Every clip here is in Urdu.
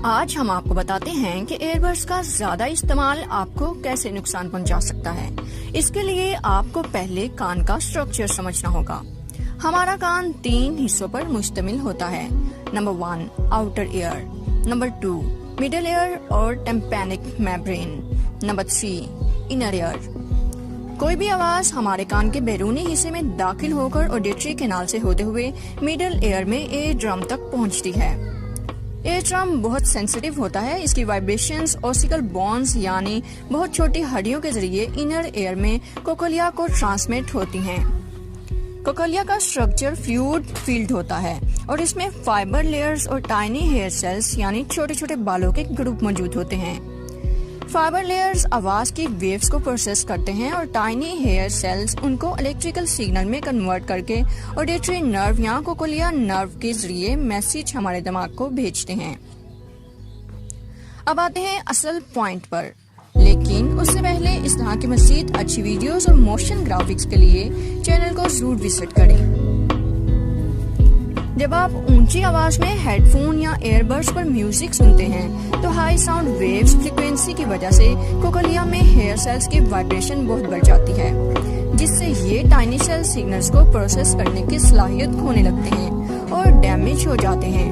آج ہم آپ کو بتاتے ہیں کہ ایئر بڈس کا زیادہ استعمال آپ کو کیسے نقصان پہنچا سکتا ہے۔ اس کے لیے آپ کو پہلے کان کا اسٹرکچر سمجھنا ہوگا۔ ہمارا کان 3 حصوں پر مشتمل ہوتا ہے۔ Number 1 outer ear, number 2 middle ear اور tympanic membrane, number 3 inner ear. کوئی بھی آواز ہمارے کان کے بیرونی حصے میں داخل ہو کر آڈیٹری کینال سے ہوتے ہوئے مڈل ایئر میں ایئر ڈرم تک پہنچتی ہے۔ ایئر ڈرم بہت سینسیٹیو ہوتا ہے۔ اس کی وائبریشنز اوسیکل بونز یعنی بہت چھوٹی ہڈیوں کے ذریعے انر ایئر میں کوکلیا کو ٹرانسمٹ ہوتی ہیں۔ کوکلیا کا اسٹرکچر فلوئڈ فیلڈ ہوتا ہے اور اس میں فائبر لیئرز اور ٹائنی ہیئر سیلز یعنی چھوٹے چھوٹے بالوں کے گروپ موجود ہوتے ہیں۔ فائبر لیئرز آواز کی ویوز کو پروسیس کرتے ہیں اور ٹائنی ہیئر سیلز ان کو الیکٹریکل سگنل میں کنورٹ کر کے آڈیٹری نرو یا کوکلیا نرو کے ذریعے میسج ہمارے دماغ کو بھیجتے ہیں۔ اب آتے ہیں اصل پوائنٹ پر، لیکن اس سے پہلے اس طرح کی مزید اچھی ویڈیوز اور موشن گرافکس کے لیے چینل کو ضرور وزٹ کریں۔ جب آپ اونچی آواز میں ہیڈ فون یا ایئر بڈس پر میوزک سنتے ہیں تو ہائی ساؤنڈ ویوز فریکوینسی کی وجہ سے کوکلیا میں ہیئر سیلز کی وائبریشن بہت بڑھ جاتی ہے، جس سے یہ ٹائنی سیل سگنلز کو پروسیس کرنے کی صلاحیت کھونے لگتے ہیں اور ڈیمیج ہو جاتے ہیں۔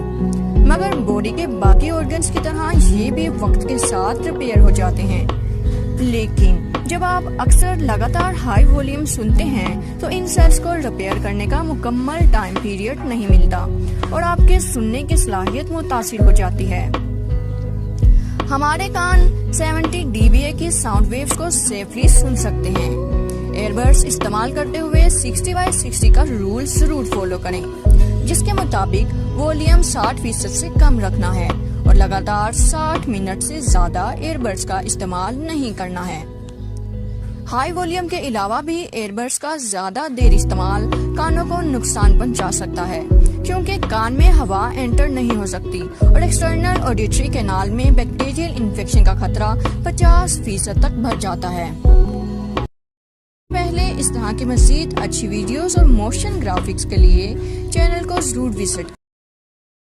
مگر باڈی کے باقی آرگنز کی طرح یہ بھی وقت کے ساتھ ریپیئر ہو جاتے ہیں، لیکن جب آپ اکثر لگاتار ہائی والیوم سنتے ہیں تو ان سیلز کو ریپیئر کرنے کا مکمل ٹائم پیریڈ نہیں ملتا اور آپ کے سننے کی صلاحیت متاثر ہو جاتی ہے۔ ہمارے کان 70 dBA کی ساؤنڈ ویوز کو سیفلی سن سکتے ہیں۔ ایئر بڈس استعمال کرتے ہوئے 60/60 کا رول ضرور فالو کریں، جس کے مطابق والیوم 60% سے کم رکھنا ہے اور لگاتار 60 منٹ سے زیادہ ایئر بڈس کا استعمال نہیں کرنا ہے۔ ہائی والیوم کے علاوہ بھی ایئر بڈس کا زیادہ دیر استعمال کانوں کو نقصان پہنچا سکتا ہے، کیونکہ کان میں ہوا انٹر نہیں ہو سکتی اور ایکسٹرنل آڈیٹری کینال میں بیکٹیریل انفیکشن کا خطرہ 50% تک بڑھ جاتا ہے۔ پہلے اس طرح کی مزید اچھی ویڈیوز اور موشن گرافکس کے لیے چینل کو ضرور وزٹ